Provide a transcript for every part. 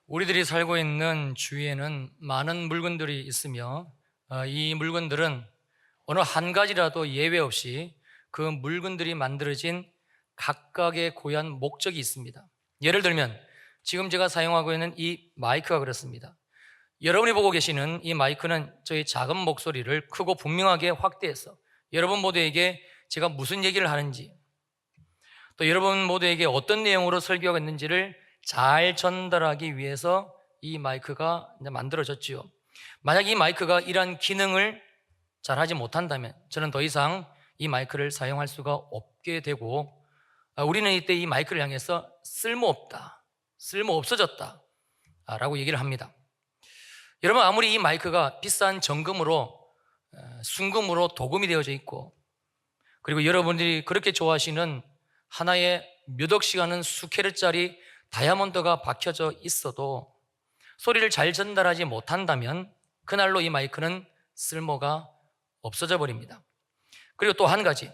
우리들이 살고 있는 주위에는 많은 물건들이 있으며 이 물건들은 어느 한 가지라도 예외 없이 그 물건들이 만들어진 각각의 고유한 목적이 있습니다. 예를 들면 지금 제가 사용하고 있는 이 마이크가 그렇습니다. 여러분이 보고 계시는 이 마이크는 저희 작은 목소리를 크고 분명하게 확대해서 여러분 모두에게 제가 무슨 얘기를 하는지, 또 여러분 모두에게 어떤 내용으로 설교가 있는지를 잘 전달하기 위해서 이 마이크가 만들어졌지요. 만약 이 마이크가 이러한 기능을 잘 하지 못한다면 저는 더 이상 이 마이크를 사용할 수가 없게 되고, 우리는 이때 이 마이크를 향해서 쓸모없다, 쓸모없어졌다 라고 얘기를 합니다. 여러분, 아무리 이 마이크가 비싼 정금으로 순금으로 도금이 되어져 있고, 그리고 여러분들이 그렇게 좋아하시는 하나에 몇 억씩 하는 수캐럿짜리 다이아몬드가 박혀져 있어도 소리를 잘 전달하지 못한다면 그날로 이 마이크는 쓸모가 없어져 버립니다. 그리고 또 한 가지,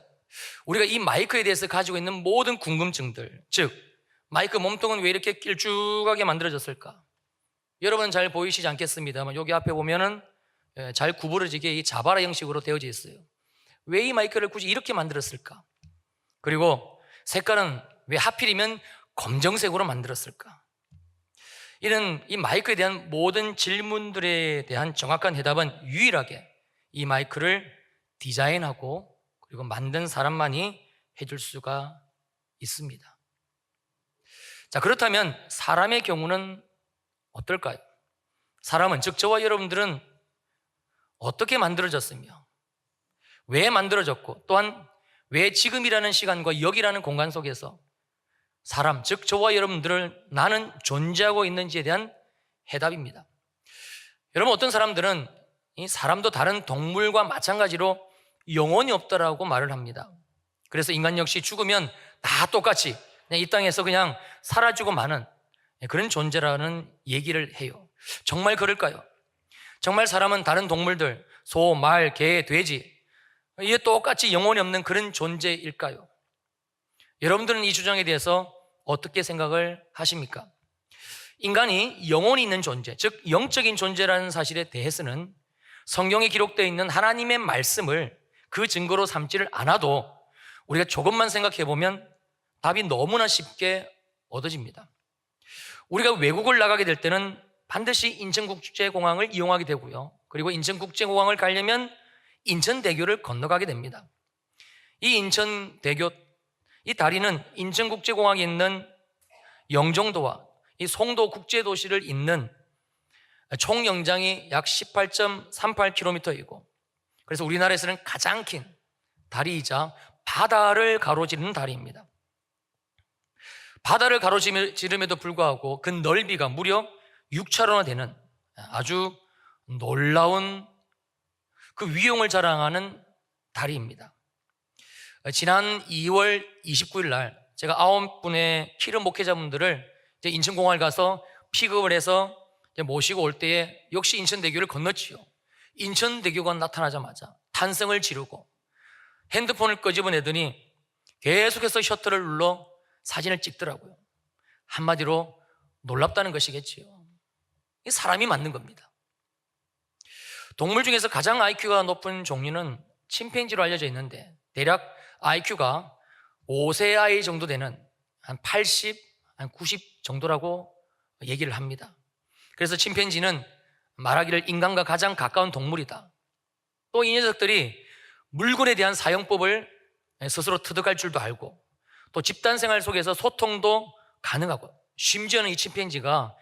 우리가 이 마이크에 대해서 가지고 있는 모든 궁금증들, 즉 마이크 몸통은 왜 이렇게 길쭉하게 만들어졌을까? 여러분 잘 보이시지 않겠습니다만 여기 앞에 보면은 잘 구부러지게 이 자바라 형식으로 되어져 있어요. 왜 이 마이크를 굳이 이렇게 만들었을까? 그리고 색깔은 왜 하필이면 검정색으로 만들었을까? 이런 이 마이크에 대한 모든 질문들에 대한 정확한 해답은 유일하게 이 마이크를 디자인하고 그리고 만든 사람만이 해줄 수가 있습니다. 자, 그렇다면 사람의 경우는 어떨까요? 사람은, 즉 저와 여러분들은 어떻게 만들어졌으며 왜 만들어졌고, 또한 왜 지금이라는 시간과 여기라는 공간 속에서 사람, 즉 저와 여러분들을 나는 존재하고 있는지에 대한 해답입니다. 여러분, 어떤 사람들은 이 사람도 다른 동물과 마찬가지로 영혼이 없다라고 말을 합니다. 그래서 인간 역시 죽으면 다 똑같이 그냥 이 땅에서 그냥 사라지고 마는 그런 존재라는 얘기를 해요. 정말 그럴까요? 정말 사람은 다른 동물들, 소, 말, 개, 돼지, 이게 똑같이 영혼이 없는 그런 존재일까요? 여러분들은 이 주장에 대해서 어떻게 생각을 하십니까? 인간이 영혼이 있는 존재, 즉 영적인 존재라는 사실에 대해서는 성경에 기록되어 있는 하나님의 말씀을 그 증거로 삼지를 않아도 우리가 조금만 생각해 보면 답이 너무나 쉽게 얻어집니다. 우리가 외국을 나가게 될 때는 반드시 인천국제공항을 이용하게 되고요, 그리고 인천국제공항을 가려면 인천대교를 건너가게 됩니다. 이 인천대교, 이 다리는 인천국제공항에 있는 영종도와 이 송도 국제도시를 잇는 총 연장이 약 18.38km이고, 그래서 우리나라에서는 가장 긴 다리이자 바다를 가로지르는 다리입니다. 바다를 가로지름에도 불구하고 그 넓이가 무려 6차로나 되는 아주 놀라운 그 위용을 자랑하는 다리입니다. 지난 2월 29일 날 제가 9분의 키르 목회자분들을 인천공항을 가서 픽업을 해서 모시고 올 때에 역시 인천대교를 건넜지요. 인천대교가 나타나자마자 탄성을 지르고 핸드폰을 끄집어내더니 계속해서 셔터를 눌러 사진을 찍더라고요. 한마디로 놀랍다는 것이겠지요. 이 사람이 맞는 겁니다. 동물 중에서 가장 IQ가 높은 종류는 침팬지로 알려져 있는데 대략 IQ가 5세 아이 정도 되는 한 80, 한 90 정도라고 얘기를 합니다. 그래서 침팬지는 말하기를 인간과 가장 가까운 동물이다. 또 이 녀석들이 물건에 대한 사용법을 스스로 터득할 줄도 알고, 또 집단 생활 속에서 소통도 가능하고, 심지어는 이 침팬지가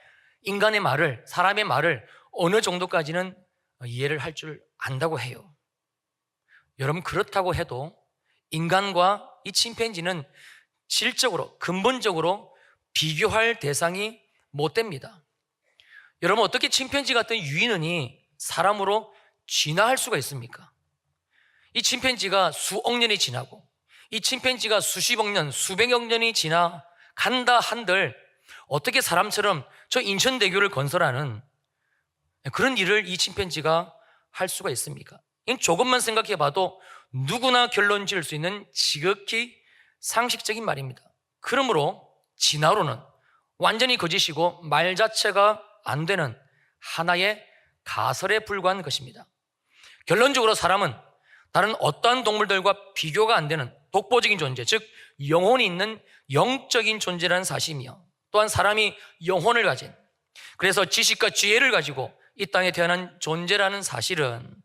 인간의 말을, 사람의 말을 어느 정도까지는 이해를 할 줄 안다고 해요. 여러분, 그렇다고 해도 인간과 이 침팬지는 질적으로, 근본적으로 비교할 대상이 못 됩니다. 여러분, 어떻게 침팬지 같은 유인원이 사람으로 진화할 수가 있습니까? 이 침팬지가 수억 년이 지나고 이 침팬지가 수십억 년, 수백억 년이 지나간다 한들 어떻게 사람처럼 저 인천대교를 건설하는 그런 일을 이 침팬지가 할 수가 있습니까? 이건 조금만 생각해 봐도 누구나 결론 지을 수 있는 지극히 상식적인 말입니다. 그러므로 진화론은 완전히 거짓이고 말 자체가 안 되는 하나의 가설에 불과한 것입니다. 결론적으로 사람은 다른 어떠한 동물들과 비교가 안 되는 독보적인 존재, 즉 영혼이 있는 영적인 존재라는 사실이며, 또한 사람이 영혼을 가진, 그래서 지식과 지혜를 가지고 이 땅에 태어난 존재라는 사실은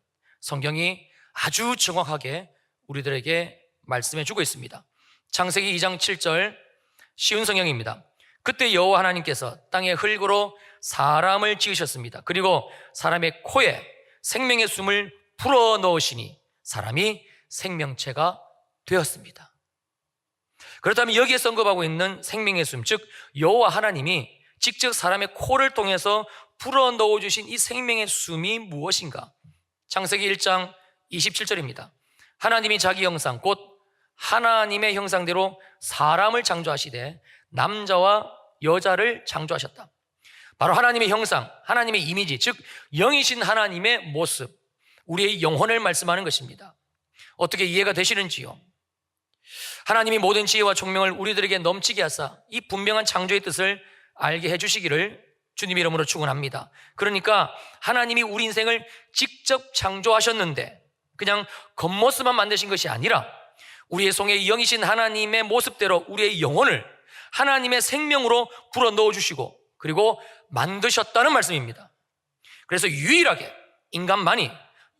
성경이 아주 정확하게 우리들에게 말씀해 주고 있습니다. 창세기 2장 7절, 쉬운 성경입니다. 그때 여호와 하나님께서 땅의 흙으로 사람을 지으셨습니다. 그리고 사람의 코에 생명의 숨을 불어 넣으시니 사람이 생명체가 되었습니다. 그렇다면 여기에서 언급하고 있는 생명의 숨, 즉 여호와 하나님이 직접 사람의 코를 통해서 불어 넣어주신 이 생명의 숨이 무엇인가? 창세기 1장 27절입니다. 하나님이 자기 형상 곧 하나님의 형상대로 사람을 창조하시되 남자와 여자를 창조하셨다. 바로 하나님의 형상, 하나님의 이미지, 즉 영이신 하나님의 모습, 우리의 영혼을 말씀하는 것입니다. 어떻게 이해가 되시는지요? 하나님이 모든 지혜와 총명을 우리들에게 넘치게 하사 이 분명한 창조의 뜻을 알게 해주시기를 주님 이름으로 축원합니다. 그러니까 하나님이 우리 인생을 직접 창조하셨는데 그냥 겉모습만 만드신 것이 아니라 우리의 속에 영이신 하나님의 모습대로 우리의 영혼을 하나님의 생명으로 불어 넣어주시고 그리고 만드셨다는 말씀입니다. 그래서 유일하게 인간만이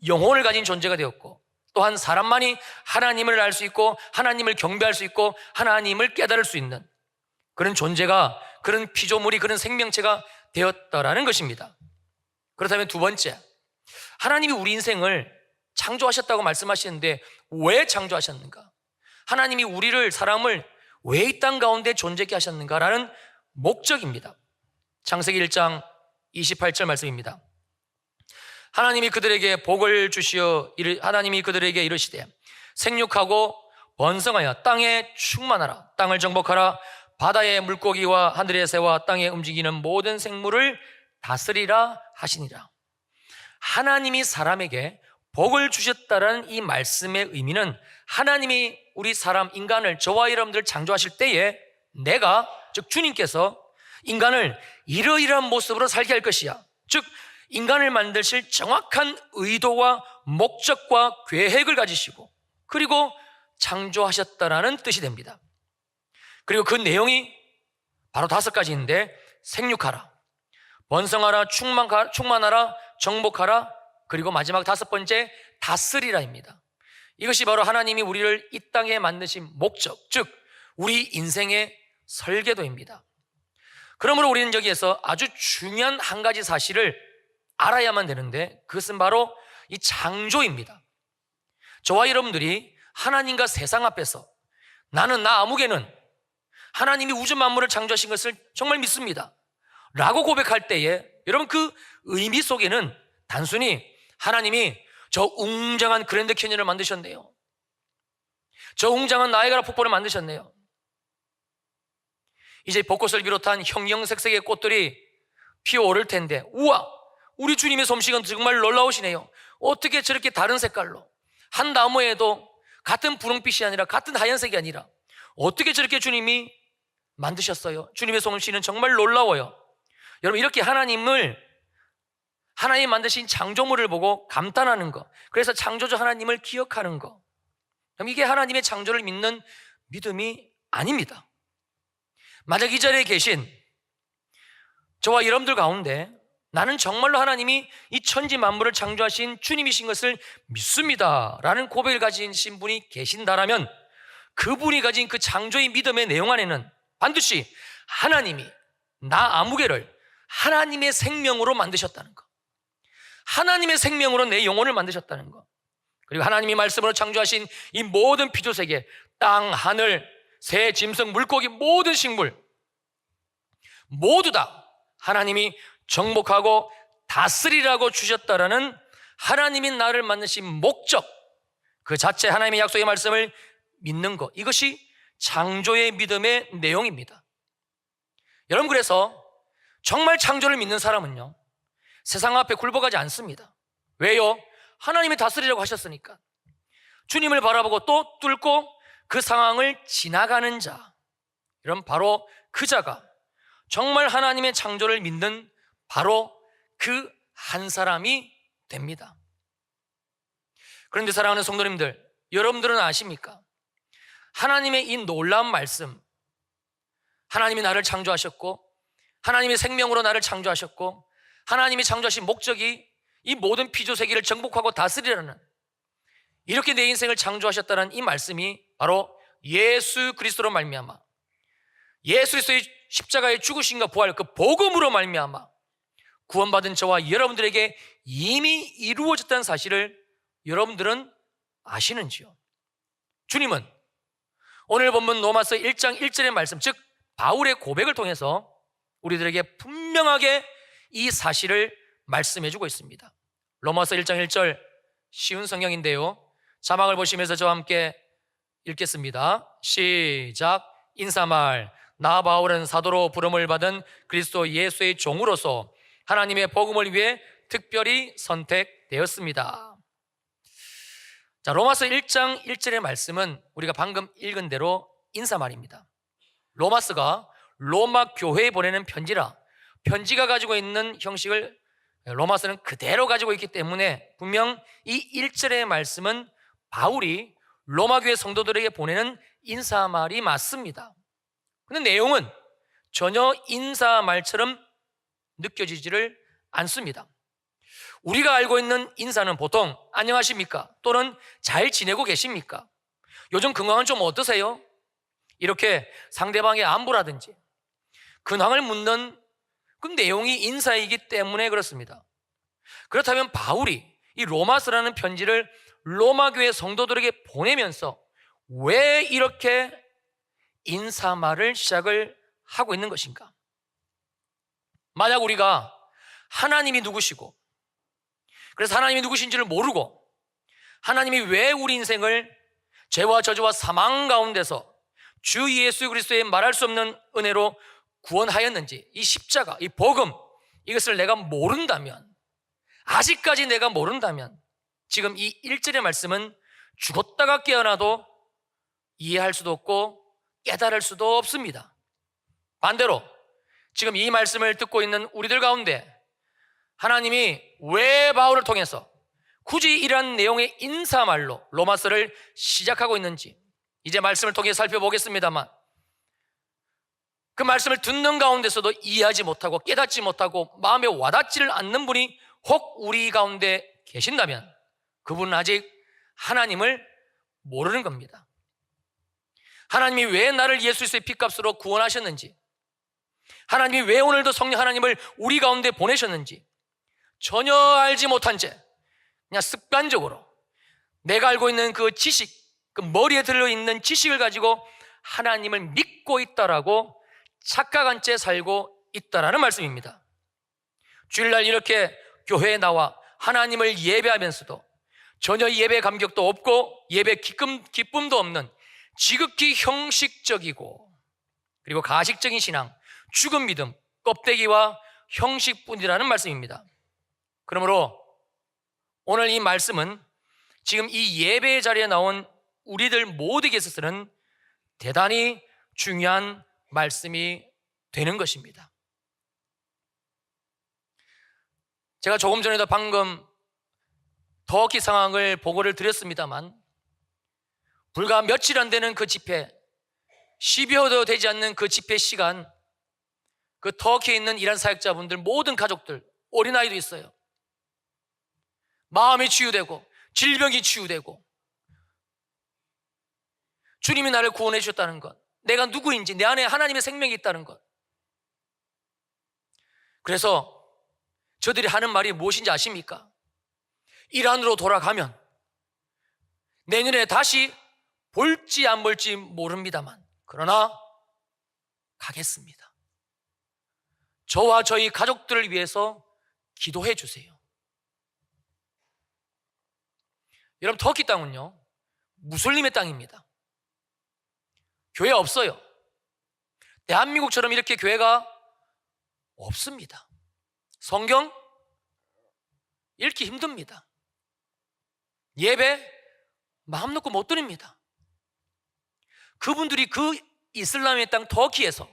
영혼을 가진 존재가 되었고, 또한 사람만이 하나님을 알 수 있고 하나님을 경배할 수 있고 하나님을 깨달을 수 있는 그런 존재가, 그런 피조물이, 그런 생명체가 되었다라는 것입니다. 그렇다면 두 번째, 하나님이 우리 인생을 창조하셨다고 말씀하시는데 왜 창조하셨는가? 하나님이 우리를, 사람을 왜 이 땅 가운데 존재케 하셨는가라는 목적입니다. 창세기 1장 28절 말씀입니다. 하나님이 그들에게 복을 주시어 하나님이 그들에게 이르시되 생육하고 번성하여 땅에 충만하라. 땅을 정복하라. 바다의 물고기와 하늘의 새와 땅에 움직이는 모든 생물을 다스리라 하시니라. 하나님이 사람에게 복을 주셨다는 이 말씀의 의미는 하나님이 우리 사람, 인간을, 저와 여러분들 창조하실 때에 내가, 즉 주님께서 인간을 이러이러한 모습으로 살게 할 것이야, 즉 인간을 만드실 정확한 의도와 목적과 계획을 가지시고 그리고 창조하셨다라는 뜻이 됩니다. 그리고 그 내용이 바로 5가지인데 생육하라, 번성하라, 충만하라, 정복하라, 그리고 마지막 5번째 다스리라입니다. 이것이 바로 하나님이 우리를 이 땅에 만드신 목적, 즉 우리 인생의 설계도입니다. 그러므로 우리는 여기에서 아주 중요한 한 가지 사실을 알아야만 되는데 그것은 바로 이 창조입니다. 저와 여러분들이 하나님과 세상 앞에서 나는, 나 아무개는 하나님이 우주 만물을 창조하신 것을 정말 믿습니다 라고 고백할 때에 여러분 그 의미 속에는 단순히 하나님이 저 웅장한 그랜드 캐니언을 만드셨네요, 저 웅장한 나이아가라 폭포를 만드셨네요, 이제 벚꽃을 비롯한 형형색색의 꽃들이 피어오를 텐데 우와, 우리 주님의 솜씨가 정말 놀라우시네요. 어떻게 저렇게 다른 색깔로 한 나무에도 같은 분홍빛이 아니라 같은 하얀색이 아니라 어떻게 저렇게 주님이 만드셨어요? 주님의 솜씨는 정말 놀라워요. 여러분, 이렇게 하나님 만드신 창조물을 보고 감탄하는 것, 그래서 창조주 하나님을 기억하는 것, 이게 하나님의 창조를 믿는 믿음이 아닙니다. 만약 이 자리에 계신 저와 여러분들 가운데 나는 정말로 하나님이 이 천지 만물을 창조하신 주님이신 것을 믿습니다 라는 고백을 가지신 분이 계신다라면 그분이 가진 그 창조의 믿음의 내용 안에는 반드시 하나님이 나 아무개를 하나님의 생명으로 만드셨다는 것, 하나님의 생명으로 내 영혼을 만드셨다는 것, 그리고 하나님이 말씀으로 창조하신 이 모든 피조세계, 땅, 하늘, 새, 짐승, 물고기, 모든 식물 모두 다 하나님이 정복하고 다스리라고 주셨다라는 하나님이 나를 만드신 목적, 그 자체 하나님의 약속의 말씀을 믿는 것, 이것이 창조의 믿음의 내용입니다. 여러분, 그래서 정말 창조를 믿는 사람은요 세상 앞에 굴복하지 않습니다. 왜요? 하나님이 다스리라고 하셨으니까. 주님을 바라보고 또 뚫고 그 상황을 지나가는 자, 이런 바로 그 자가 정말 하나님의 창조를 믿는 바로 그 한 사람이 됩니다. 그런데 사랑하는 성도님들, 여러분들은 아십니까? 하나님의 이 놀라운 말씀, 하나님이 나를 창조하셨고 하나님의 생명으로 나를 창조하셨고 하나님이 창조하신 목적이 이 모든 피조세계를 정복하고 다스리라는, 이렇게 내 인생을 창조하셨다는 이 말씀이 바로 예수 그리스도로 말미암아, 예수 그리스도의 십자가의 죽으심과 부활, 그 복음으로 말미암아 구원받은 저와 여러분들에게 이미 이루어졌다는 사실을 여러분들은 아시는지요? 주님은 오늘 본문 로마서 1장 1절의 말씀, 즉 바울의 고백을 통해서 우리들에게 분명하게 이 사실을 말씀해 주고 있습니다. 로마서 1장 1절, 쉬운 성경인데요, 자막을 보시면서 저와 함께 읽겠습니다. 시작. 인사말, 나 바울은 사도로 부름을 받은 그리스도 예수의 종으로서 하나님의 복음을 위해 특별히 선택되었습니다. 자, 로마서 1장 1절의 말씀은 우리가 방금 읽은 대로 인사말입니다. 로마서가 로마 교회에 보내는 편지라 편지가 가지고 있는 형식을 로마서는 그대로 가지고 있기 때문에 분명 이 1절의 말씀은 바울이 로마 교회 성도들에게 보내는 인사말이 맞습니다. 그런데 내용은 전혀 인사말처럼 느껴지지를 않습니다. 우리가 알고 있는 인사는 보통 안녕하십니까? 또는 잘 지내고 계십니까? 요즘 건강은 좀 어떠세요? 이렇게 상대방의 안부라든지 근황을 묻는 그 내용이 인사이기 때문에 그렇습니다. 그렇다면 바울이 이 로마서라는 편지를 로마 교회 성도들에게 보내면서 왜 이렇게 인사말을 시작을 하고 있는 것인가? 만약 우리가 하나님이 누구시고, 그래서 하나님이 누구신지를 모르고 하나님이 왜 우리 인생을 죄와 저주와 사망 가운데서 주 예수 그리스도의 말할 수 없는 은혜로 구원하였는지, 이 십자가, 이 복음, 이것을 내가 모른다면, 아직까지 내가 모른다면 지금 이 1절의 말씀은 죽었다가 깨어나도 이해할 수도 없고 깨달을 수도 없습니다. 반대로 지금 이 말씀을 듣고 있는 우리들 가운데 하나님이 왜 바울을 통해서 굳이 이러한 내용의 인사말로 로마서를 시작하고 있는지 이제 말씀을 통해 살펴보겠습니다만, 그 말씀을 듣는 가운데서도 이해하지 못하고 깨닫지 못하고 마음에 와닿지를 않는 분이 혹 우리 가운데 계신다면 그분은 아직 하나님을 모르는 겁니다. 하나님이 왜 나를 예수 그리스도의 피값으로 구원하셨는지, 하나님이 왜 오늘도 성령 하나님을 우리 가운데 보내셨는지 전혀 알지 못한 채 그냥 습관적으로 내가 알고 있는 그 지식, 그 머리에 들어있는 지식을 가지고 하나님을 믿고 있다라고 착각한 채 살고 있다라는 말씀입니다. 주일날 이렇게 교회에 나와 하나님을 예배하면서도 전혀 예배 감격도 없고 예배 기쁨도 없는 지극히 형식적이고 그리고 가식적인 신앙, 죽은 믿음, 껍데기와 형식뿐이라는 말씀입니다. 그러므로 오늘 이 말씀은 지금 이 예배의 자리에 나온 우리들 모두에게 있어서는 대단히 중요한 말씀이 되는 것입니다. 제가 조금 전에도 방금 터키 상황을 보고를 드렸습니다만, 불과 며칠 안 되는 그 집회, 10여도 되지 않는 그 집회 시간, 그 터키에 있는 이란 사역자분들 모든 가족들, 어린아이도 있어요. 마음이 치유되고 질병이 치유되고 주님이 나를 구원해 주셨다는 것, 내가 누구인지, 내 안에 하나님의 생명이 있다는 것. 그래서 저들이 하는 말이 무엇인지 아십니까? 이란으로 돌아가면 내년에 다시 볼지 안 볼지 모릅니다만 그러나 가겠습니다. 저와 저희 가족들을 위해서 기도해 주세요. 여러분, 터키 땅은요 무슬림의 땅입니다. 교회 없어요. 대한민국처럼 이렇게 교회가 없습니다. 성경 읽기 힘듭니다. 예배 마음 놓고 못 드립니다. 그분들이 그 이슬람의 땅 터키에서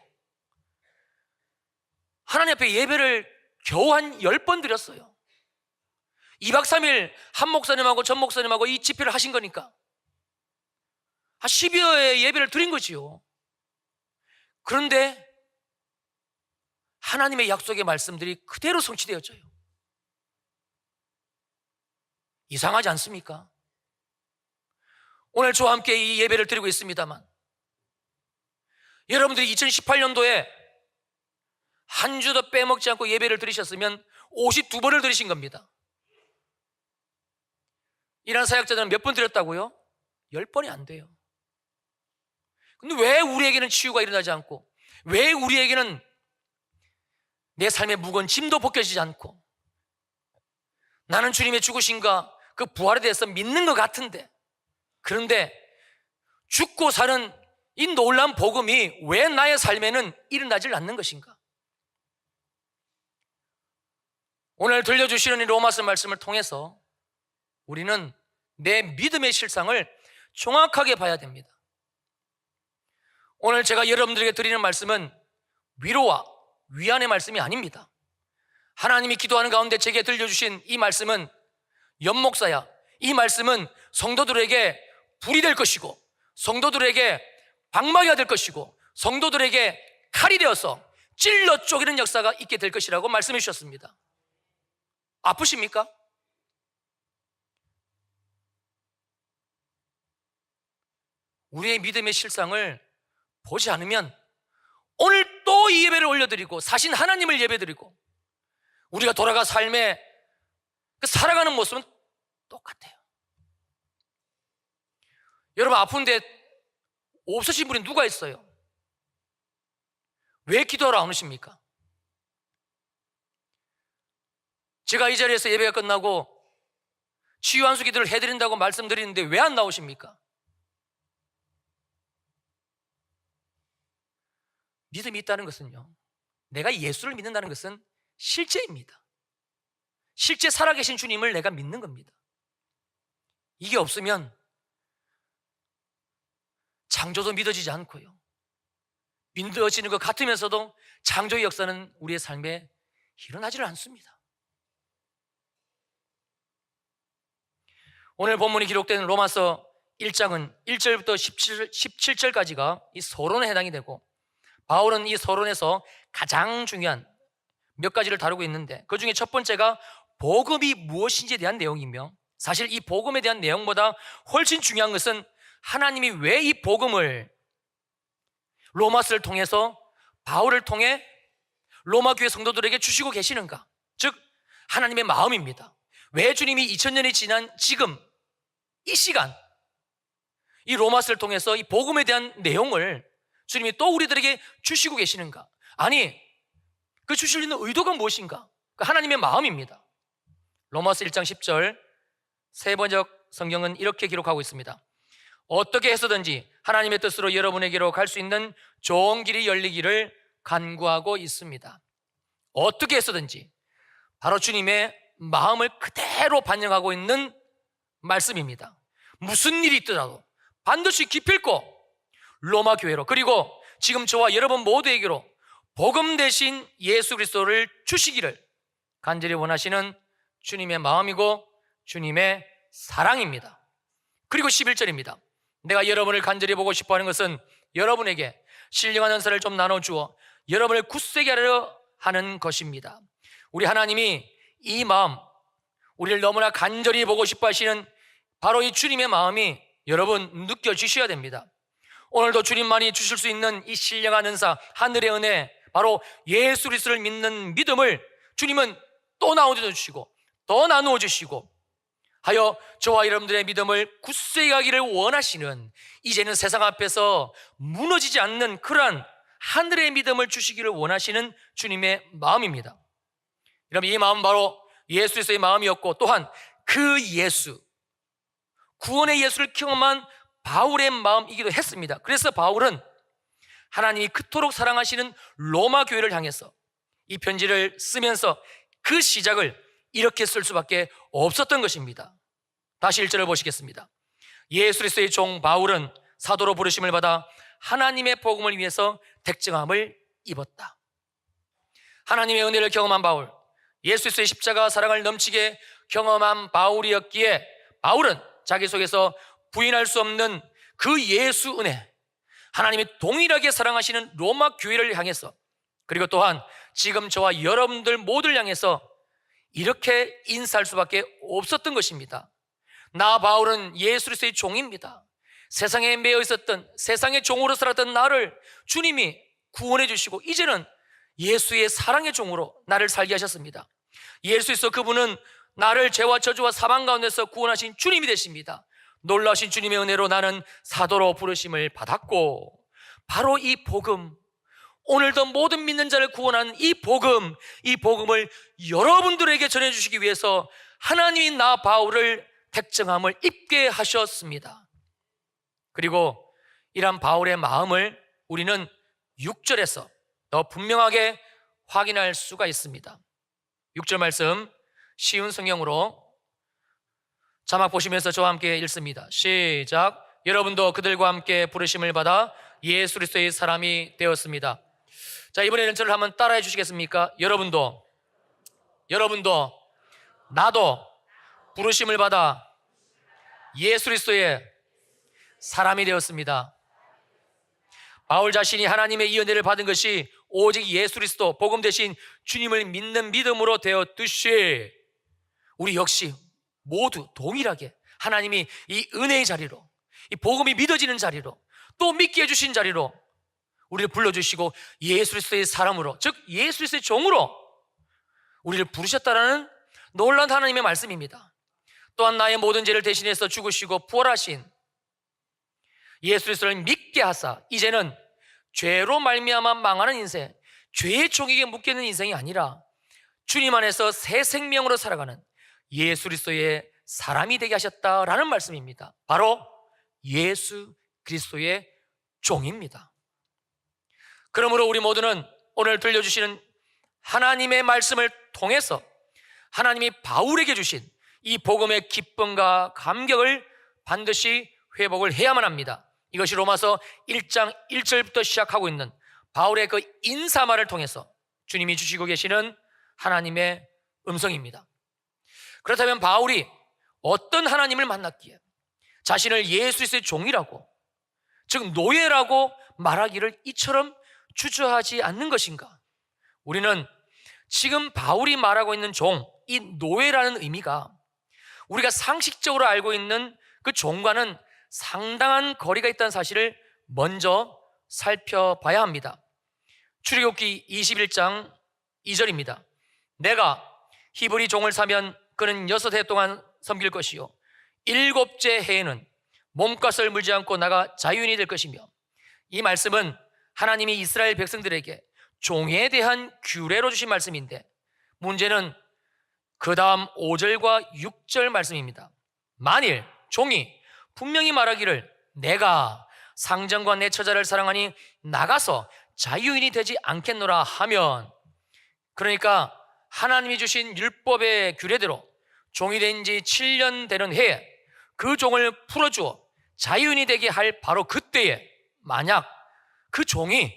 하나님 앞에 예배를 겨우 한 10번 드렸어요. 2박 3일 한 목사님하고 전 목사님하고 이 집회를 하신 거니까 한 10여 회의 예배를 드린 거지요. 그런데 하나님의 약속의 말씀들이 그대로 성취되어져요. 이상하지 않습니까? 오늘 저와 함께 이 예배를 드리고 있습니다만 여러분들이 2018년도에 한 주도 빼먹지 않고 예배를 드리셨으면 52번을 드리신 겁니다. 이란 사역자들은 몇 번 드렸다고요? 10번이 안 돼요. 근데 왜 우리에게는 치유가 일어나지 않고, 왜 우리에게는 내 삶의 무거운 짐도 벗겨지지 않고, 나는 주님의 죽으심과 그 부활에 대해서 믿는 것 같은데, 그런데 죽고 사는 이 놀라운 복음이 왜 나의 삶에는 일어나질 않는 것인가? 오늘 들려주시는 이 로마서 말씀을 통해서 우리는 내 믿음의 실상을 정확하게 봐야 됩니다. 오늘 제가 여러분들에게 드리는 말씀은 위로와 위안의 말씀이 아닙니다. 하나님이 기도하는 가운데 제게 들려주신 이 말씀은 연목사야, 이 말씀은 성도들에게 불이 될 것이고, 성도들에게 방망이가 될 것이고, 성도들에게 칼이 되어서 찔러 쪼개는 역사가 있게 될 것이라고 말씀해 주셨습니다. 아프십니까? 우리의 믿음의 실상을 보지 않으면 오늘 또 이 예배를 올려드리고 사신 하나님을 예배드리고 우리가 돌아가 삶에 살아가는 모습은 똑같아요. 여러분, 아픈데 없으신 분이 누가 있어요? 왜 기도하러 안 오십니까? 제가 이 자리에서 예배가 끝나고 치유 안수 기도를 해드린다고 말씀드리는데 왜 안 나오십니까? 믿음이 있다는 것은요, 내가 예수를 믿는다는 것은 실제입니다. 실제 살아계신 주님을 내가 믿는 겁니다. 이게 없으면 창조도 믿어지지 않고요, 믿어지는 것 같으면서도 창조의 역사는 우리의 삶에 일어나지를 않습니다. 오늘 본문이 기록된 로마서 1장은 1절부터 17절까지가 이 서론에 해당이 되고, 바울은 이 서론에서 가장 중요한 몇 가지를 다루고 있는데, 그 중에 첫 번째가 복음이 무엇인지에 대한 내용이며, 사실 이 복음에 대한 내용보다 훨씬 중요한 것은 하나님이 왜 이 복음을 로마서를 통해서, 바울을 통해 로마 교회 성도들에게 주시고 계시는가, 즉 하나님의 마음입니다. 왜 주님이 2000년이 지난 지금 이 시간 이 로마서를 통해서 이 복음에 대한 내용을 주님이 또 우리들에게 주시고 계시는가? 아니, 그 주실 있는 의도가 무엇인가? 그 하나님의 마음입니다. 로마서 1장 10절 세번역 성경은 이렇게 기록하고 있습니다. 어떻게 해서든지 하나님의 뜻으로 여러분에게로 갈 수 있는 좋은 길이 열리기를 간구하고 있습니다. 어떻게 해서든지, 바로 주님의 마음을 그대로 반영하고 있는 말씀입니다. 무슨 일이 있더라도 반드시 기필코 로마 교회로, 그리고 지금 저와 여러분 모두에게로 복음 대신 예수 그리스도를 주시기를 간절히 원하시는 주님의 마음이고 주님의 사랑입니다. 그리고 11절입니다. 내가 여러분을 간절히 보고 싶어하는 것은 여러분에게 신령한 은사를 좀 나눠주어 여러분을 굳세게 하려 하는 것입니다. 우리 하나님이 이 마음, 우리를 너무나 간절히 보고 싶어 하시는 바로 이 주님의 마음이 여러분 느껴지셔야 됩니다. 오늘도 주님만이 주실 수 있는 이 신령한 은사, 하늘의 은혜, 바로 예수 그리스도를 믿는 믿음을 주님은 또 나눠 주시고 더 나누어 주시고 하여 저와 여러분들의 믿음을 굳세게 하기를 원하시는, 이제는 세상 앞에서 무너지지 않는 그러한 하늘의 믿음을 주시기를 원하시는 주님의 마음입니다. 여러분, 이 마음은 바로 예수 그리스도의 마음이었고, 또한 그 예수, 구원의 예수를 경험한 바울의 마음이기도 했습니다. 그래서 바울은 하나님이 그토록 사랑하시는 로마 교회를 향해서 이 편지를 쓰면서 그 시작을 이렇게 쓸 수밖에 없었던 것입니다. 다시 1절을 보시겠습니다. 예수 그리스도의 종 바울은 사도로 부르심을 받아 하나님의 복음을 위해서 택정함을 입었다. 하나님의 은혜를 경험한 바울, 예수 그리스도의 십자가 사랑을 넘치게 경험한 바울이었기에 바울은 자기 속에서 부인할 수 없는 그 예수 은혜, 하나님이 동일하게 사랑하시는 로마 교회를 향해서, 그리고 또한 지금 저와 여러분들 모두를 향해서 이렇게 인사할 수밖에 없었던 것입니다. 나 바울은 예수 그리스도의 종입니다. 세상에 매여 있었던, 세상의 종으로 살았던 나를 주님이 구원해 주시고 이제는 예수의 사랑의 종으로 나를 살게 하셨습니다. 예수 그리스도 그분은 나를 죄와 저주와 사망 가운데서 구원하신 주님이 되십니다. 놀라신 주님의 은혜로 나는 사도로 부르심을 받았고, 바로 이 복음, 오늘도 모든 믿는 자를 구원하는 이 복음을 여러분들에게 전해주시기 위해서 하나님이 나 바울을 택정함을 입게 하셨습니다. 그리고 이러한 바울의 마음을 우리는 6절에서 더 분명하게 확인할 수가 있습니다. 6절 말씀 쉬운 성경으로 자막 보시면서 저와 함께 읽습니다. 시작. 여러분도 그들과 함께 부르심을 받아 예수 그리스도의 사람이 되었습니다. 자, 이번에는 저를 한번 따라해 주시겠습니까? 여러분도 나도 부르심을 받아 예수 그리스도의 사람이 되었습니다. 바울 자신이 하나님의 이 은혜를 받은 것이 오직 예수 그리스도 복음 대신 주님을 믿는 믿음으로 되었듯이 우리 역시 모두 동일하게 하나님이 이 은혜의 자리로, 이 복음이 믿어지는 자리로, 또 믿게 해주신 자리로 우리를 불러주시고 예수 그리스도의 사람으로, 즉 예수 그리스도의 종으로 우리를 부르셨다라는 놀라운 하나님의 말씀입니다. 또한 나의 모든 죄를 대신해서 죽으시고 부활하신 예수 그리스도를 믿게 하사 이제는 죄로 말미암아 망하는 인생, 죄의 종에게 묶여있는 인생이 아니라 주님 안에서 새 생명으로 살아가는 예수 그리스도의 사람이 되게 하셨다라는 말씀입니다. 바로 예수 그리스도의 종입니다. 그러므로 우리 모두는 오늘 들려주시는 하나님의 말씀을 통해서 하나님이 바울에게 주신 이 복음의 기쁨과 감격을 반드시 회복을 해야만 합니다. 이것이 로마서 1장 1절부터 시작하고 있는 바울의 그 인사말을 통해서 주님이 주시고 계시는 하나님의 음성입니다. 그렇다면 바울이 어떤 하나님을 만났기에 자신을 예수 그리스도의 종이라고, 즉 노예라고 말하기를 이처럼 주저하지 않는 것인가? 우리는 지금 바울이 말하고 있는 종, 이 노예라는 의미가 우리가 상식적으로 알고 있는 그 종과는 상당한 거리가 있다는 사실을 먼저 살펴봐야 합니다. 출애굽기 21장 2절입니다. 내가 히브리 종을 사면 그는 6해 동안 섬길 것이요 7째 해에는 몸값을 물지 않고 나가 자유인이 될 것이며, 이 말씀은 하나님이 이스라엘 백성들에게 종에 대한 규례로 주신 말씀인데 문제는 그 다음 5절과 6절 말씀입니다. 만일 종이 분명히 말하기를 내가 상전과 내 처자를 사랑하니 나가서 자유인이 되지 않겠노라 하면, 그러니까 하나님이 주신 율법의 규례대로 종이 된 지 7년 되는 해에 그 종을 풀어주어 자유인이 되게 할 바로 그때에 만약 그 종이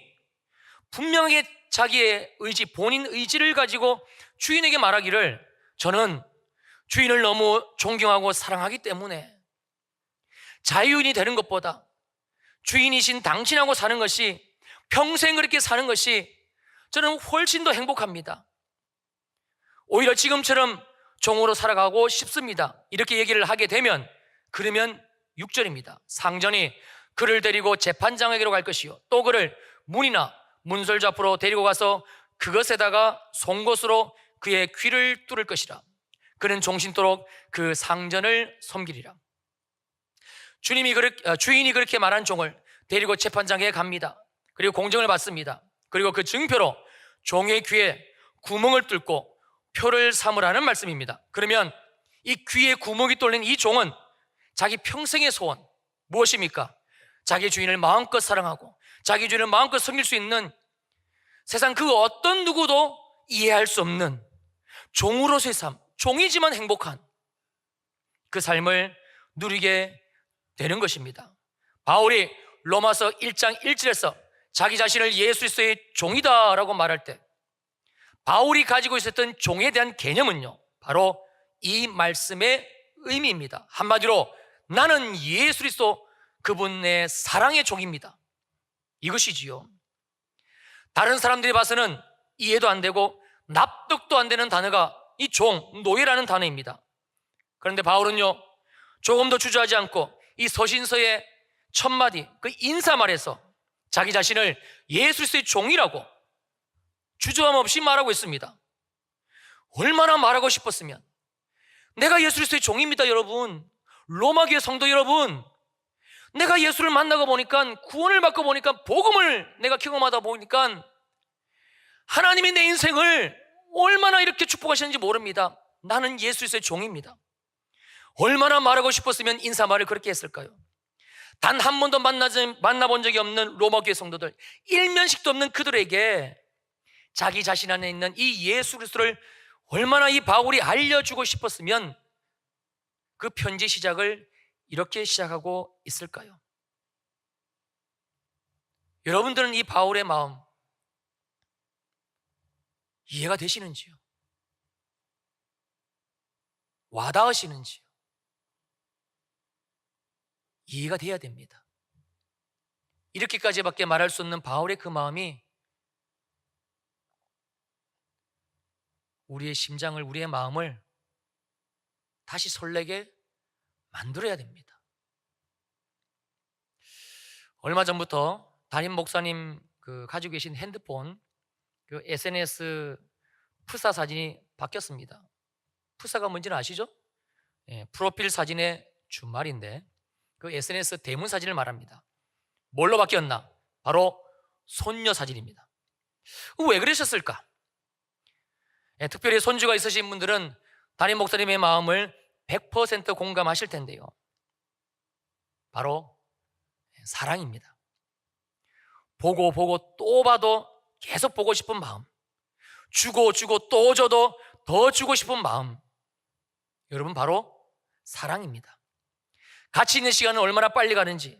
분명하게 자기의 의지, 본인 의지를 가지고 주인에게 말하기를 저는 주인을 너무 존경하고 사랑하기 때문에 자유인이 되는 것보다 주인이신 당신하고 사는 것이, 평생 그렇게 사는 것이 저는 훨씬 더 행복합니다, 오히려 지금처럼 종으로 살아가고 싶습니다, 이렇게 얘기를 하게 되면, 그러면 6절입니다. 상전이 그를 데리고 재판장에게로 갈 것이요 또 그를 문이나 문설주 앞으로 데리고 가서 그것에다가 송곳으로 그의 귀를 뚫을 것이라. 그는 종신토록 그 상전을 섬기리라. 주인이 그렇게 말한 종을 데리고 재판장에 갑니다. 그리고 공정을 받습니다. 그리고 그 증표로 종의 귀에 구멍을 뚫고 표를 삼으라는 말씀입니다. 그러면 이 귀에 구멍이 뚫린 이 종은 자기 평생의 소원 무엇입니까? 자기 주인을 마음껏 사랑하고 자기 주인을 마음껏 섬길 수 있는 세상 그 어떤 누구도 이해할 수 없는 종으로서의 삶, 종이지만 행복한 그 삶을 누리게 되는 것입니다. 바울이 로마서 1장 1절에서 자기 자신을 예수 그리스도의 종이다라고 말할 때 바울이 가지고 있었던 종에 대한 개념은요, 바로 이 말씀의 의미입니다. 한마디로 나는 예수 그리스도 그분의 사랑의 종입니다. 이것이지요. 다른 사람들이 봐서는 이해도 안 되고 납득도 안 되는 단어가 이 종, 노예라는 단어입니다. 그런데 바울은요, 조금 더 주저하지 않고 이 서신서의 첫 마디, 그 인사말에서 자기 자신을 예수 그리스도의 종이라고 주저함 없이 말하고 있습니다. 얼마나 말하고 싶었으면, 내가 예수 그리스도의 종입니다, 여러분. 로마교회 성도 여러분, 내가 예수를 만나고 보니까, 구원을 받고 보니까, 복음을 내가 경험하다 보니까 하나님이 내 인생을 얼마나 이렇게 축복하시는지 모릅니다. 나는 예수 그리스도의 종입니다. 얼마나 말하고 싶었으면 인사말을 그렇게 했을까요? 단 한 번도 만나본 적이 없는 로마교회 성도들, 일면식도 없는 그들에게 자기 자신 안에 있는 이 예수 그리스도를 얼마나 이 바울이 알려주고 싶었으면 그 편지 시작을 이렇게 시작하고 있을까요? 여러분들은 이 바울의 마음 이해가 되시는지요? 와닿으시는지요? 이해가 돼야 됩니다. 이렇게까지밖에 말할 수 없는 바울의 그 마음이 우리의 심장을, 우리의 마음을 다시 설레게 만들어야 됩니다. 얼마 전부터 담임 목사님 가지고 계신 핸드폰 SNS 프사 사진이 바뀌었습니다. 프사가 뭔지는 아시죠? 프로필 사진의 준말인데 그 SNS 대문 사진을 말합니다. 뭘로 바뀌었나? 바로 손녀 사진입니다. 왜 그러셨을까? 특별히 손주가 있으신 분들은 담임 목사님의 마음을 100% 공감하실 텐데요. 바로 사랑입니다. 보고 또 봐도 계속 보고 싶은 마음, 주고 또 줘도 더 주고 싶은 마음, 여러분 바로 사랑입니다. 같이 있는 시간은 얼마나 빨리 가는지,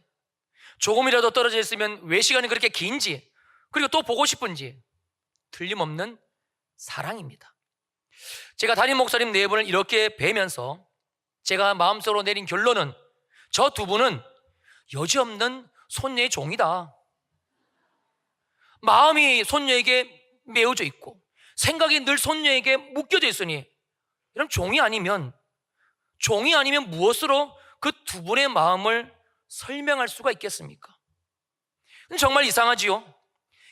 조금이라도 떨어져 있으면 왜 시간이 그렇게 긴지, 그리고 또 보고 싶은지 틀림없는 사랑입니다. 제가 담임 목사님 네 분을 이렇게 뵈면서 제가 마음속으로 내린 결론은 저 두 분은 여지없는 손녀의 종이다. 마음이 손녀에게 메어져 있고 생각이 늘 손녀에게 묶여져 있으니 이런 종이 아니면 무엇으로 그 두 분의 마음을 설명할 수가 있겠습니까? 정말 이상하지요?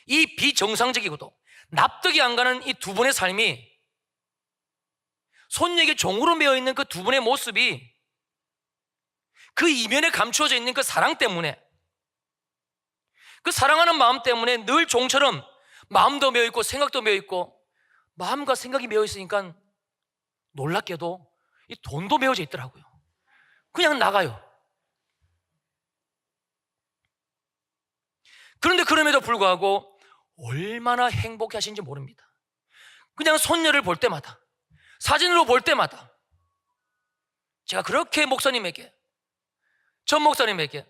이 비정상적이고도 납득이 안 가는 이 두 분의 삶이, 손녀에게 종으로 메어 있는 그 두 분의 모습이 그 이면에 감추어져 있는 그 사랑 때문에, 그 사랑하는 마음 때문에 늘 종처럼 마음도 메어 있고 생각도 메어 있고, 마음과 생각이 메어 있으니까 놀랍게도 이 돈도 메어져 있더라고요. 그냥 나가요. 그런데 그럼에도 불구하고 얼마나 행복해 하시는지 모릅니다. 그냥 손녀를 볼 때마다, 사진으로 볼 때마다 제가 그렇게 전 목사님에게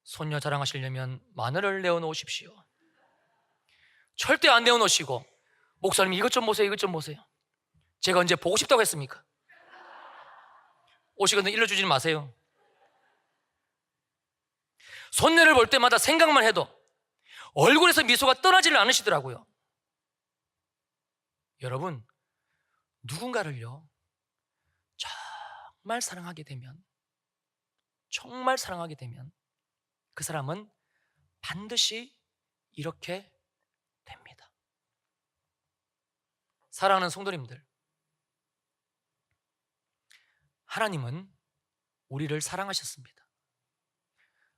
손녀 자랑하시려면 마늘을 내어놓으십시오. 절대 안 내어놓으시고, 목사님 이것 좀 보세요, 이것 좀 보세요. 제가 언제 보고 싶다고 했습니까? 오시거든 일러주지 마세요. 손녀를 볼 때마다 생각만 해도 얼굴에서 미소가 떠나지를 않으시더라고요. 여러분, 누군가를요 정말 사랑하게 되면 그 사람은 반드시 이렇게 됩니다. 사랑하는 성도님들, 하나님은 우리를 사랑하셨습니다.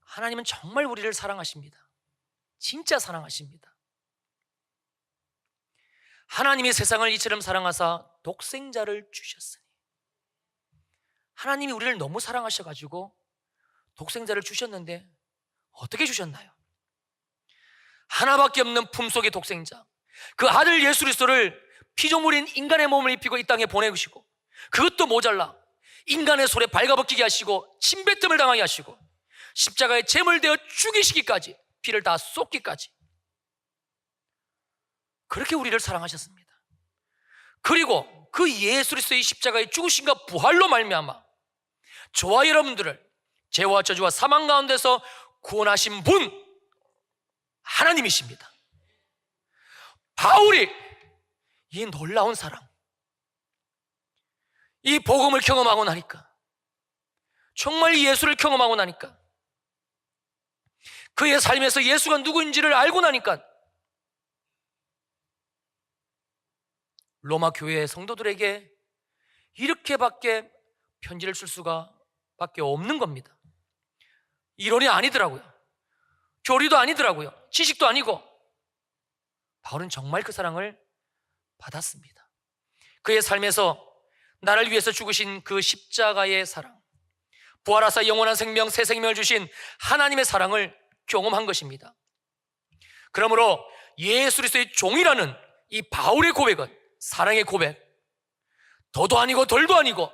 하나님은 정말 우리를 사랑하십니다. 진짜 사랑하십니다. 하나님이 세상을 이처럼 사랑하사 독생자를 주셨으니, 하나님이 우리를 너무 사랑하셔가지고 독생자를 주셨는데 어떻게 주셨나요? 하나밖에 없는 품속의 독생자, 그 아들 예수 그리스도를 피조물인 인간의 몸을 입히고 이 땅에 보내주시고, 그것도 모자라 인간의 손에 발가벗기게 하시고 침뱉음을 당하게 하시고 십자가에 제물되어 죽이시기까지, 피를 다 쏟기까지 그렇게 우리를 사랑하셨습니다. 그리고 그 예수 그리스도의 십자가의 죽으심과 부활로 말미암아 저와 여러분들을 죄와 저주와 사망 가운데서 구원하신 분 하나님이십니다. 바울이 이 놀라운 사랑, 이 복음을 경험하고 나니까, 정말 예수를 경험하고 나니까, 그의 삶에서 예수가 누구인지를 알고 나니까 로마 교회의 성도들에게 이렇게밖에 편지를 쓸 수가 밖에 없는 겁니다. 이론이 아니더라고요. 교리도 아니더라고요. 지식도 아니고. 바울은 정말 그 사랑을 받았습니다. 그의 삶에서 나를 위해서 죽으신 그 십자가의 사랑, 부활하사 영원한 생명, 새 생명을 주신 하나님의 사랑을 경험한 것입니다. 그러므로 예수 그리스도의 종이라는 이 바울의 고백은 사랑의 고백, 더도 아니고 덜도 아니고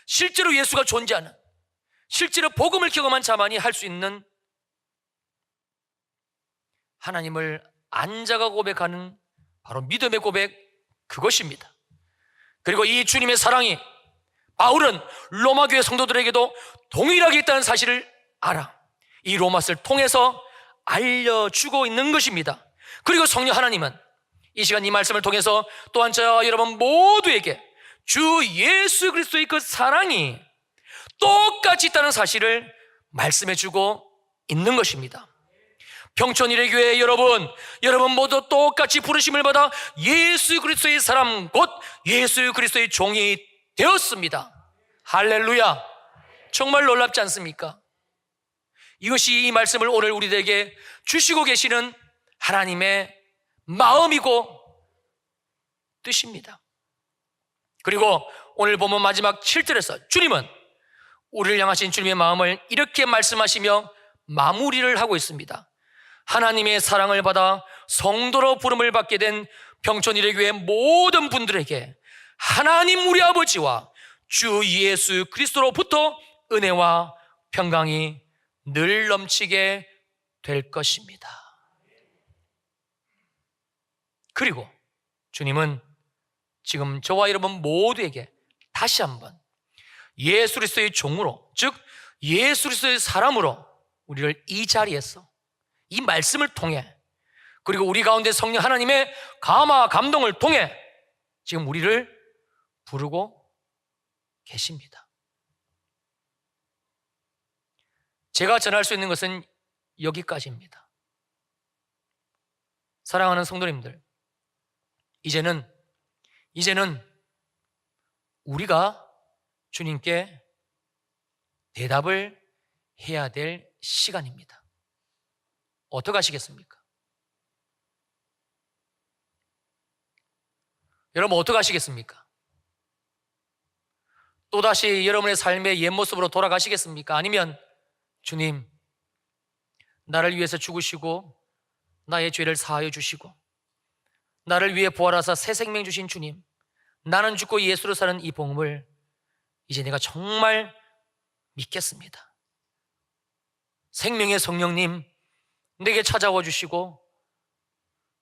실제로 예수가 존재하는, 실제로 복음을 경험한 자만이 할 수 있는 하나님을 안자가 고백하는 바로 믿음의 고백, 그것입니다. 그리고 이 주님의 사랑이 바울은 로마 교회 성도들에게도 동일하게 있다는 사실을 알아 이 로마서를 통해서 알려주고 있는 것입니다. 그리고 성령 하나님은 이 시간 이 말씀을 통해서 또한 저와 여러분 모두에게 주 예수 그리스도의 그 사랑이 똑같이 있다는 사실을 말씀해주고 있는 것입니다. 평촌일의 교회 여러분 모두 똑같이 부르심을 받아 예수 그리스도의 사람 곧 예수 그리스도의 종이 되었습니다. 할렐루야. 정말 놀랍지 않습니까? 이것이 이 말씀을 오늘 우리들에게 주시고 계시는 하나님의 마음이고 뜻입니다. 그리고 오늘 보면 마지막 7절에서 주님은 우리를 향하신 주님의 마음을 이렇게 말씀하시며 마무리를 하고 있습니다. 하나님의 사랑을 받아 성도로 부름을 받게 된 평촌일의 교회 모든 분들에게 하나님 우리 아버지와 주 예수 그리스도로부터 은혜와 평강이 늘 넘치게 될 것입니다. 그리고 주님은 지금 저와 여러분 모두에게 다시 한번 예수 그리스도의 종으로, 즉 예수 그리스도의 사람으로 우리를 이 자리에서 이 말씀을 통해, 그리고 우리 가운데 성령 하나님의 감화 감동을 통해 지금 우리를 부르고 계십니다. 제가 전할 수 있는 것은 여기까지입니다. 사랑하는 성도님들, 이제는 우리가 주님께 대답을 해야 될 시간입니다. 어떻게 하시겠습니까? 여러분 어떻게 하시겠습니까? 또다시 여러분의 삶의 옛 모습으로 돌아가시겠습니까? 아니면 주님, 나를 위해서 죽으시고 나의 죄를 사하여 주시고 나를 위해 부활하사 새 생명 주신 주님, 나는 죽고 예수로 사는 이 복음을 이제 내가 정말 믿겠습니다. 생명의 성령님 내게 찾아와 주시고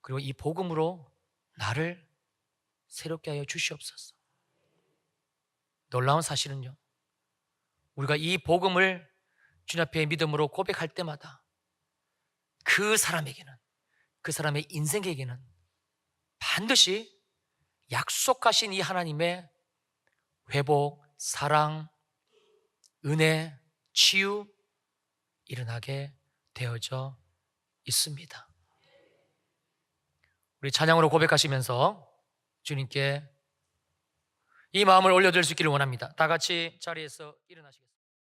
그리고 이 복음으로 나를 새롭게 하여 주시옵소서. 놀라운 사실은요, 우리가 이 복음을 주님 앞에 믿음으로 고백할 때마다 그 사람에게는, 그 사람의 인생에게는 반드시 약속하신 이 하나님의 회복, 사랑, 은혜, 치유 일어나게 되어져 있습니다. 우리 찬양으로 고백하시면서 주님께 이 마음을 올려드릴 수 있기를 원합니다. 다 같이 자리에서 일어나시겠습니다.